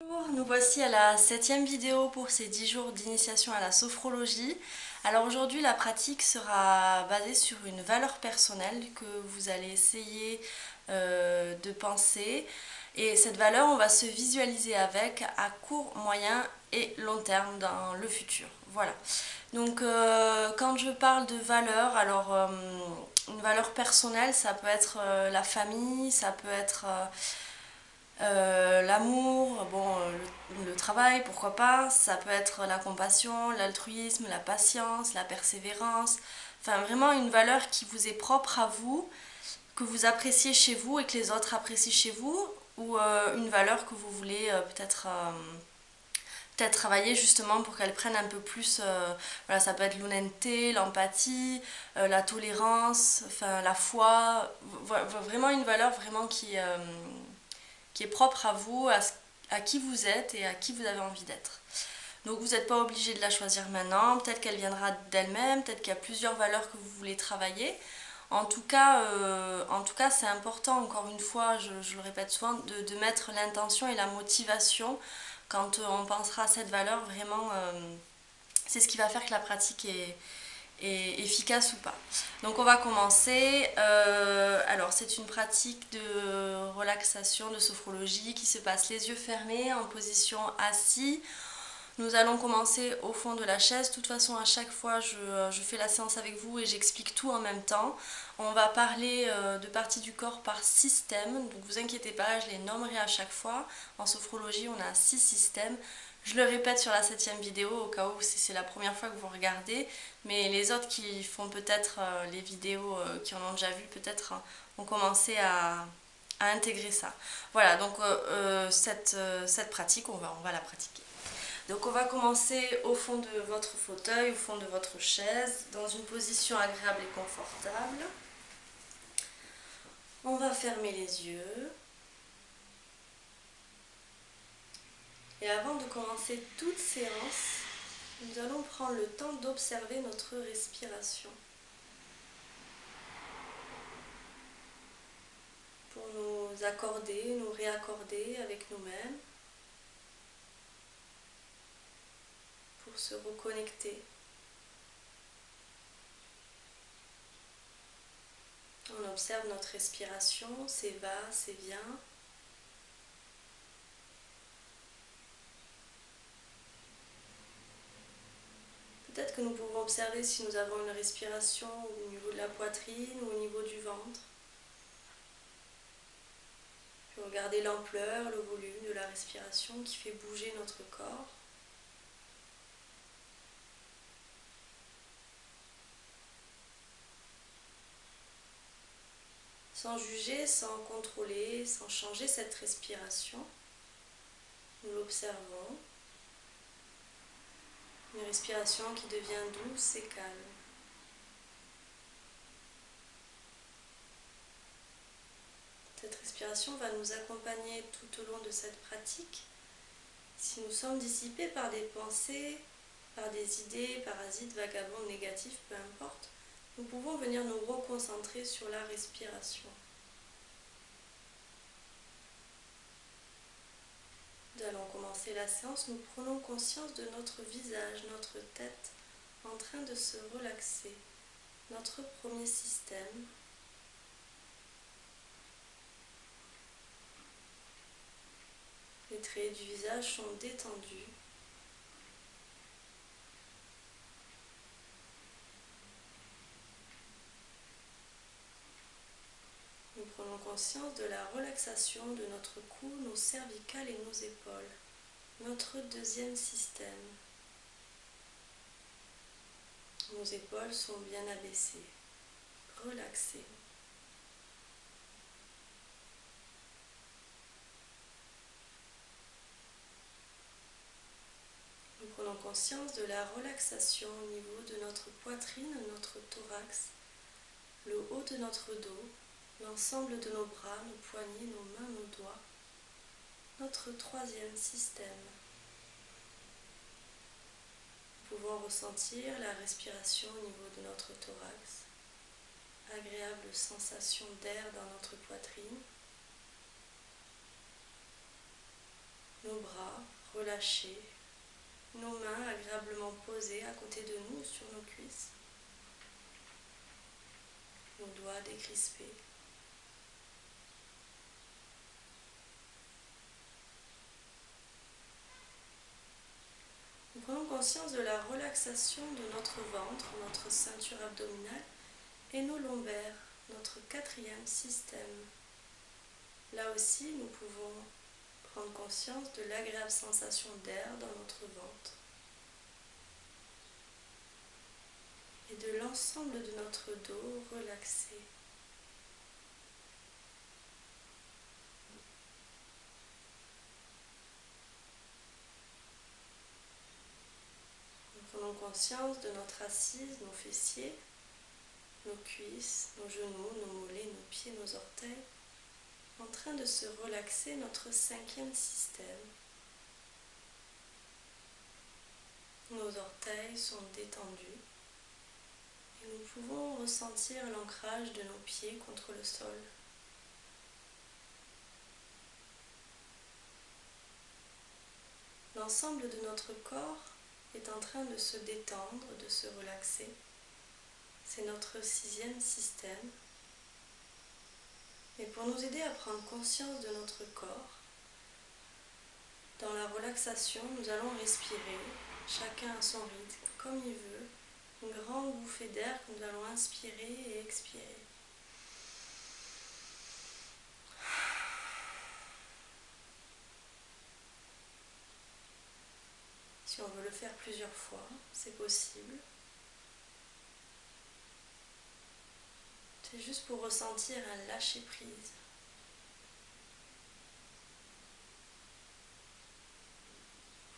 Bonjour, nous voici à la 7e vidéo pour ces 10 jours d'initiation à la sophrologie. Alors aujourd'hui la pratique sera basée sur une valeur personnelle que vous allez essayer de penser, et cette valeur on va se visualiser avec à court, moyen et long terme dans le futur. Voilà. Donc quand je parle de valeur, alors une valeur personnelle ça peut être la famille, ça peut être l'amour, bon, le travail, pourquoi pas. Ça peut être la compassion, l'altruisme, la patience, la persévérance. Enfin, vraiment une valeur qui vous est propre à vous, que vous appréciez chez vous et que les autres apprécient chez vous. Ou une valeur que vous voulez peut-être travailler justement pour qu'elle prenne un peu plus. Voilà, ça peut être l'honnêteté, l'empathie, la tolérance, enfin, la foi. Vraiment une valeur vraiment qui est propre à vous, à qui vous êtes et à qui vous avez envie d'être. Donc vous n'êtes pas obligé de la choisir maintenant, peut-être qu'elle viendra d'elle-même, peut-être qu'il y a plusieurs valeurs que vous voulez travailler. En tout cas c'est important, encore une fois, je le répète souvent, de mettre l'intention et la motivation quand on pensera à cette valeur. Vraiment, c'est ce qui va faire que la pratique est efficace ou pas. Donc on va commencer. Alors c'est une pratique de relaxation, de sophrologie qui se passe les yeux fermés en position assis. Nous allons commencer au fond de la chaise. De toute façon, à chaque fois, je fais la séance avec vous et j'explique tout en même temps. On va parler de parties du corps par système. Donc vous inquiétez pas, je les nommerai à chaque fois. En sophrologie, on a 6 systèmes. Je le répète sur la 7e vidéo au cas où c'est la première fois que vous regardez. Mais les autres qui font peut-être les vidéos, qui en ont déjà vu, peut-être ont commencé à intégrer ça. Voilà, donc cette pratique, on va la pratiquer. Donc on va commencer au fond de votre fauteuil, au fond de votre chaise, dans une position agréable et confortable. On va fermer les yeux. Et avant de commencer toute séance, nous allons prendre le temps d'observer notre respiration pour nous accorder, nous réaccorder avec nous-mêmes, pour se reconnecter. On observe notre respiration, ses va, ses vient. Peut-être que nous pouvons observer si nous avons une respiration au niveau de la poitrine ou au niveau du ventre. Puis regarder l'ampleur, le volume de la respiration qui fait bouger notre corps. Sans juger, sans contrôler, sans changer cette respiration, nous l'observons. Une respiration qui devient douce et calme. Cette respiration va nous accompagner tout au long de cette pratique. Si nous sommes dissipés par des pensées, par des idées, parasites, vagabonds, négatifs, peu importe, nous pouvons venir nous reconcentrer sur la respiration. Nous allons commencer la séance, nous prenons conscience de notre visage, notre tête en train de se relaxer. Notre premier système. Les traits du visage sont détendus. Nous prenons conscience de la relaxation de notre cou, nos cervicales et nos épaules. Notre deuxième système. Nos épaules sont bien abaissées, relaxées. Nous prenons conscience de la relaxation au niveau de notre poitrine, notre thorax, le haut de notre dos, l'ensemble de nos bras, nos poignets, nos mains, nos doigts. Notre troisième système. Nous pouvons ressentir la respiration au niveau de notre thorax, agréable sensation d'air dans notre poitrine. nos bras relâchés, nos mains agréablement posées à côté de nous sur nos cuisses, nos doigts décrispés. Nous prenons conscience de la relaxation de notre ventre, notre ceinture abdominale et nos lombaires, notre quatrième système. Là aussi, nous pouvons prendre conscience de l'agréable sensation d'air dans notre ventre et de l'ensemble de notre dos relaxé. Nous prenons conscience de notre assise, nos fessiers, nos cuisses, nos genoux, nos mollets, nos pieds, nos orteils, en train de se relaxer notre cinquième système. Nos orteils sont détendus et nous pouvons ressentir l'ancrage de nos pieds contre le sol. L'ensemble de notre corps est en train de se détendre, de se relaxer. C'est notre sixième système. Et pour nous aider à prendre conscience de notre corps, dans la relaxation, nous allons respirer, chacun à son rythme, comme il veut, une grande bouffée d'air que nous allons inspirer et expirer. Si on veut le faire plusieurs fois, c'est possible. C'est juste pour ressentir un lâcher-prise.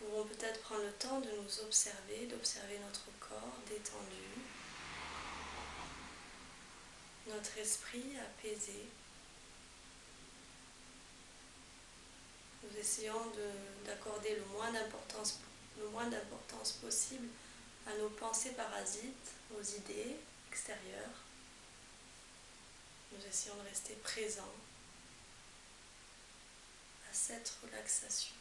Nous pouvons peut-être prendre le temps de nous observer, d'observer notre corps détendu, notre esprit apaisé. Nous essayons d'accorder le moins d'importance possible à nos pensées parasites, aux idées extérieures. Nous essayons de rester présents à cette relaxation.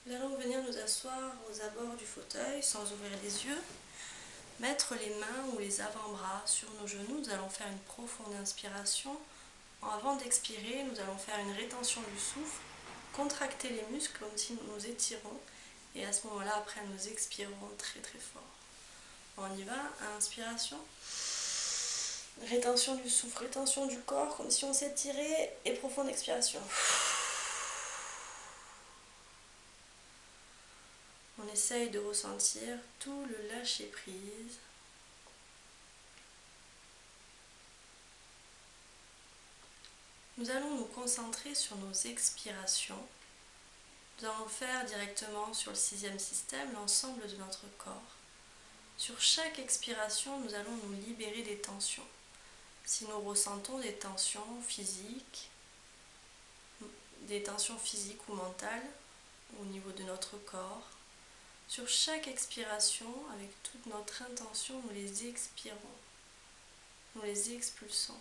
Nous allons venir nous asseoir aux abords du fauteuil sans ouvrir les yeux, mettre les mains ou les avant-bras sur nos genoux. Nous allons faire une profonde inspiration. Avant d'expirer, nous allons faire une rétention du souffle, contracter les muscles comme si nous nous étirons, et à ce moment-là, après, nous expirons très très fort. On y va, inspiration, rétention du souffle, rétention du corps, comme si on s'étirait, et profonde expiration. On essaye de ressentir tout le lâcher-prise. Nous allons nous concentrer sur nos expirations. Nous allons le faire directement sur le sixième système, l'ensemble de notre corps. Sur chaque expiration, nous allons nous libérer des tensions. Si nous ressentons des tensions physiques ou mentales au niveau de notre corps, sur chaque expiration, avec toute notre intention, nous les expirons, nous les expulsons.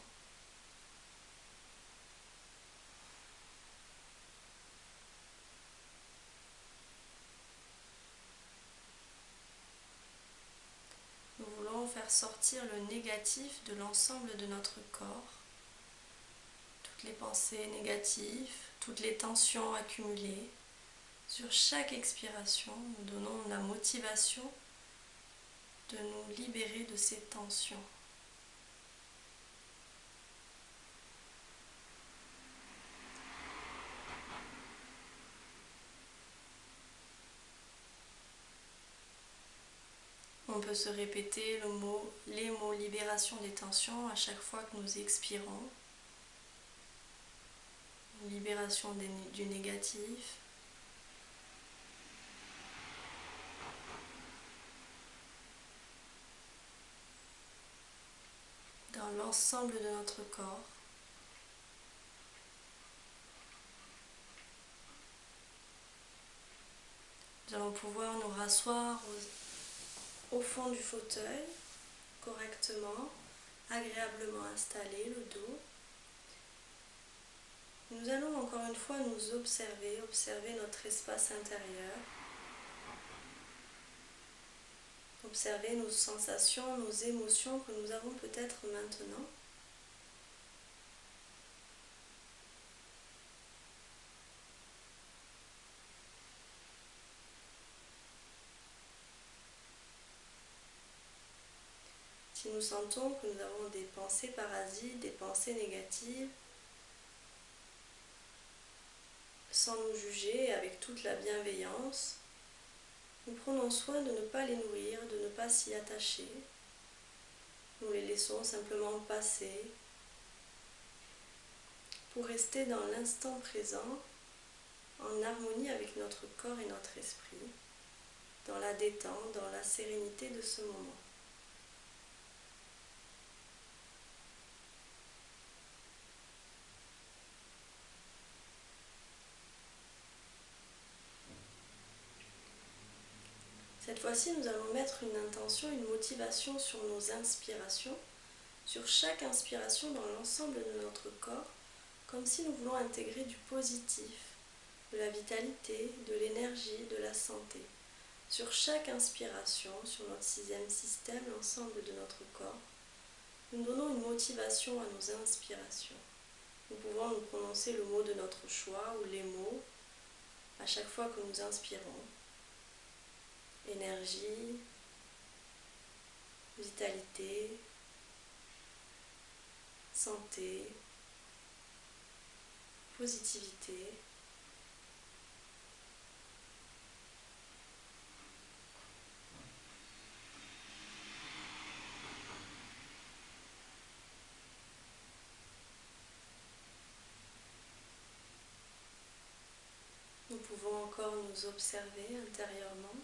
Nous voulons faire sortir le négatif de l'ensemble de notre corps, toutes les pensées négatives, toutes les tensions accumulées. Sur chaque expiration, nous donnons la motivation de nous libérer de ces tensions. On peut se répéter les mots libération des tensions à chaque fois que nous expirons. Libération du négatif. Dans l'ensemble de notre corps. Nous allons pouvoir nous rasseoir au fond du fauteuil, correctement, agréablement installé, le dos. Nous allons encore une fois nous observer, observer notre espace intérieur, observer nos sensations, nos émotions que nous avons peut-être maintenant. Si nous sentons que nous avons des pensées parasites, des pensées négatives, sans nous juger, avec toute la bienveillance, nous prenons soin de ne pas les nourrir, de ne pas s'y attacher. Nous les laissons simplement passer pour rester dans l'instant présent, en harmonie avec notre corps et notre esprit, dans la détente, dans la sérénité de ce moment. Cette fois-ci, nous allons mettre une intention, une motivation sur nos inspirations, sur chaque inspiration dans l'ensemble de notre corps, comme si nous voulons intégrer du positif, de la vitalité, de l'énergie, de la santé. Sur chaque inspiration, sur notre sixième système, l'ensemble de notre corps, nous donnons une motivation à nos inspirations. Nous pouvons nous prononcer le mot de notre choix ou les mots à chaque fois que nous inspirons. Énergie, vitalité, santé, positivité. Nous pouvons encore nous observer intérieurement,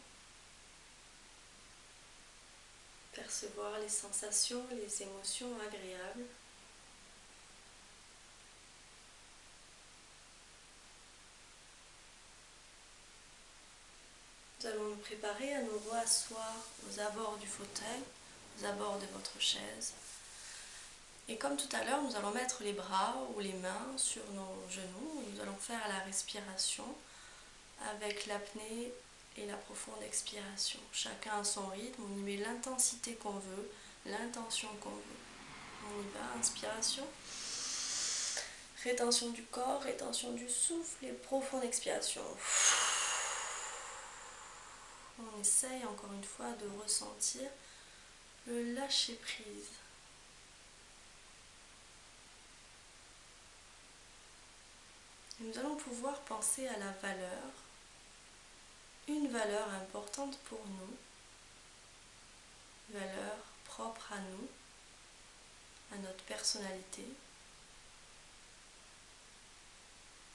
percevoir les sensations, les émotions agréables. Nous allons nous préparer à nous rasseoir aux abords du fauteuil, aux abords de votre chaise. Et comme tout à l'heure, nous allons mettre les bras ou les mains sur nos genoux et nous allons faire la respiration avec l'apnée et la profonde expiration. Chacun à son rythme, on y met l'intensité qu'on veut, l'intention qu'on veut. On y va, inspiration. Rétention du corps, rétention du souffle et profonde expiration. On essaye encore une fois de ressentir le lâcher prise. Et nous allons pouvoir penser à la valeur, une valeur importante pour nous, valeur propre à nous, à notre personnalité,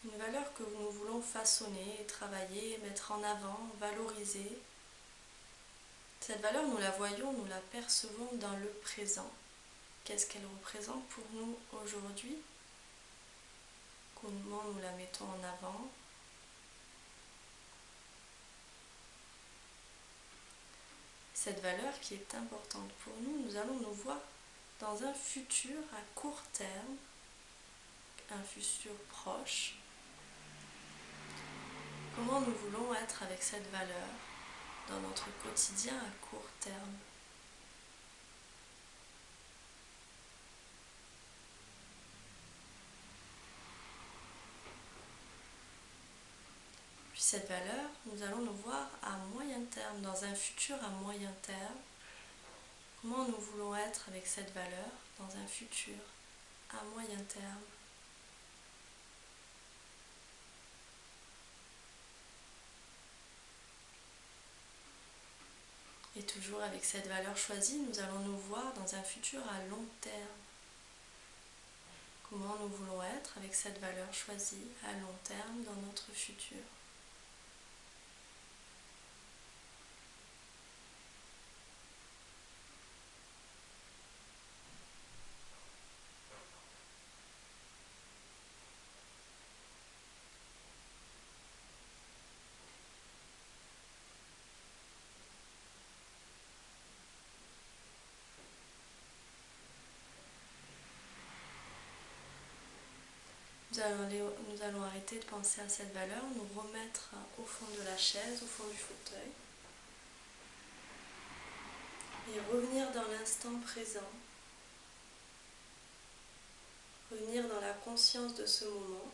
une valeur que nous voulons façonner, travailler, mettre en avant, valoriser. Cette valeur, nous la voyons, nous la percevons dans le présent. Qu'est-ce qu'elle représente pour nous aujourd'hui? Comment nous la mettons en avant? Cette valeur qui est importante pour nous, nous allons nous voir dans un futur à court terme, un futur proche. Comment nous voulons être avec cette valeur dans notre quotidien à court terme? Puis cette valeur, nous allons nous voir à moyen terme, dans un futur à moyen terme. Comment nous voulons être avec cette valeur dans un futur à moyen terme? Et toujours avec cette valeur choisie, nous allons nous voir dans un futur à long terme. Comment nous voulons être avec cette valeur choisie à long terme dans notre futur. Nous Nous allons arrêter de penser à cette valeur, nous remettre au fond de la chaise, au fond du fauteuil et revenir dans l'instant présent, revenir dans la conscience de ce moment.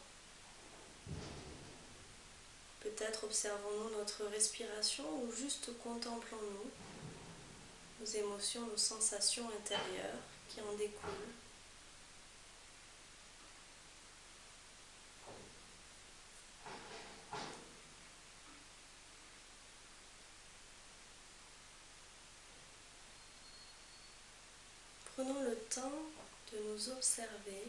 Peut-être observons-nous notre respiration ou juste contemplons-nous nos émotions, nos sensations intérieures qui en découlent. Prenons le temps de nous observer.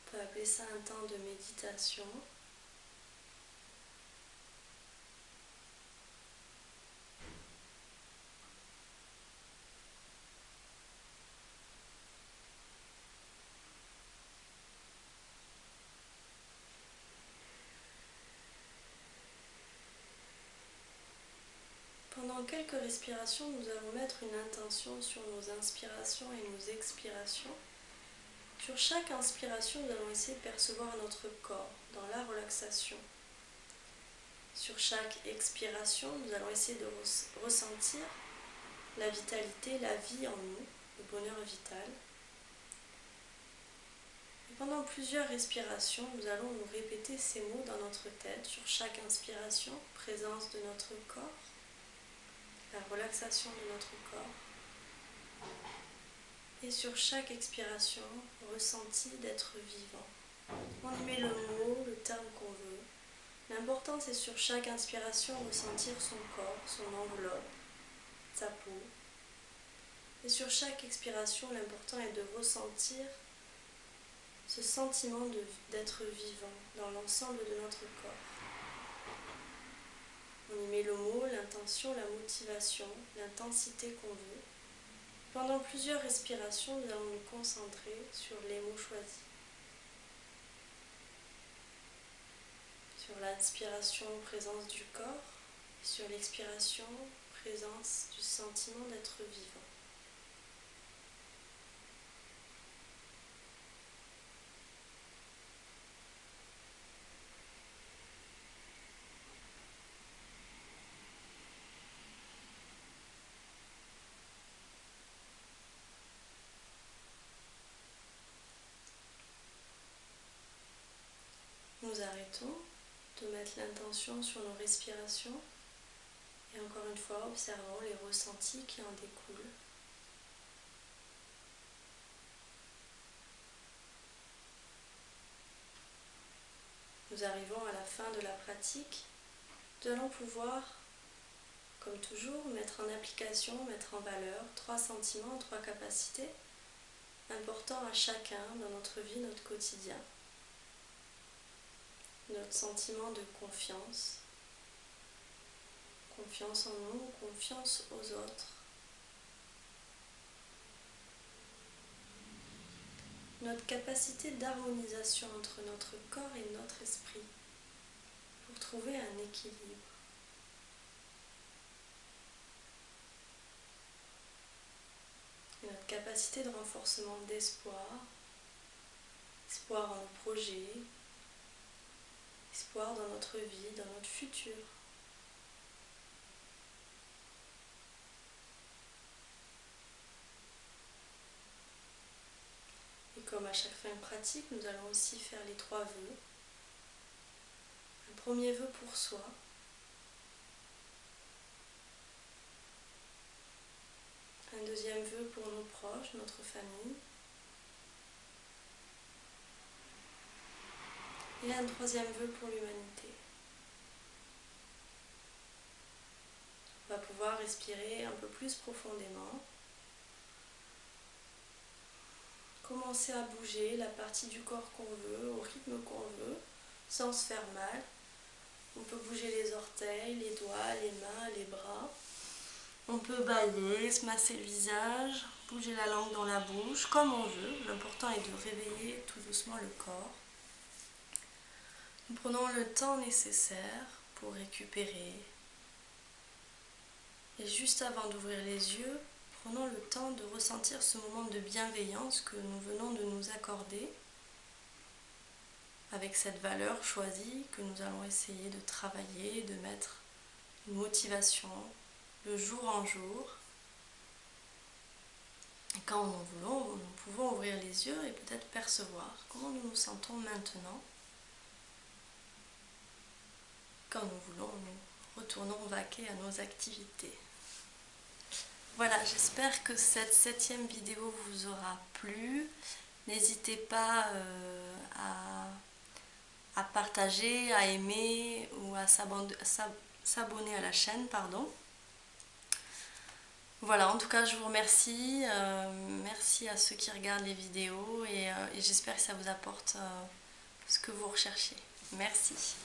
On peut appeler ça un temps de méditation. Pendant quelques respirations, nous allons mettre une intention sur nos inspirations et nos expirations. Sur chaque inspiration, nous allons essayer de percevoir notre corps dans la relaxation. Sur chaque expiration, nous allons essayer de ressentir la vitalité, la vie en nous, le bonheur vital. Et pendant plusieurs respirations, nous allons nous répéter ces mots dans notre tête. Sur chaque inspiration, présence de notre corps, la relaxation de notre corps. Et sur chaque expiration, ressenti d'être vivant. On y met le mot, le terme qu'on veut. L'important, c'est sur chaque inspiration ressentir son corps, son enveloppe, sa peau. Et sur chaque expiration, l'important est de ressentir ce sentiment d'être vivant dans l'ensemble de notre corps. On y met le mot, l'intention, la motivation, l'intensité qu'on veut. Pendant plusieurs respirations, nous allons nous concentrer sur les mots choisis. Sur l'inspiration, présence du corps, et sur l'expiration, présence du sentiment d'être vivant. Nous arrêtons de mettre l'intention sur nos respirations et encore une fois observons les ressentis qui en découlent. Nous arrivons à la fin de la pratique. Nous allons pouvoir, comme toujours, mettre en application, mettre en valeur 3 sentiments, 3 capacités importants à chacun dans notre vie, notre quotidien. Notre sentiment de confiance, confiance en nous, confiance aux autres. Notre capacité d'harmonisation entre notre corps et notre esprit pour trouver un équilibre. Et notre capacité de renforcement d'espoir, espoir en nos projets, espoir dans notre vie, dans notre futur. Et comme à chaque fin de pratique, nous allons aussi faire les 3 vœux. Un premier vœu pour soi. Un deuxième vœu pour nos proches, notre famille. Et un troisième vœu pour l'humanité. On va pouvoir respirer un peu plus profondément. Commencer à bouger la partie du corps qu'on veut, au rythme qu'on veut, sans se faire mal. On peut bouger les orteils, les doigts, les mains, les bras. On peut bâiller, se masser le visage, bouger la langue dans la bouche, comme on veut. L'important est de réveiller tout doucement le corps. Nous prenons le temps nécessaire pour récupérer. Et juste avant d'ouvrir les yeux, prenons le temps de ressentir ce moment de bienveillance que nous venons de nous accorder. avec cette valeur choisie que nous allons essayer de travailler, de mettre une motivation de jour en jour. Et quand nous voulons, nous pouvons ouvrir les yeux et peut-être percevoir comment nous nous sentons maintenant. Quand nous voulons, nous retournons vaquer à nos activités. Voilà, j'espère que cette 7e vidéo vous aura plu. N'hésitez pas à partager, à aimer ou à s'abonner à la chaîne, pardon. Voilà, en tout cas, je vous remercie. Merci à ceux qui regardent les vidéos et j'espère que ça vous apporte ce que vous recherchez. Merci.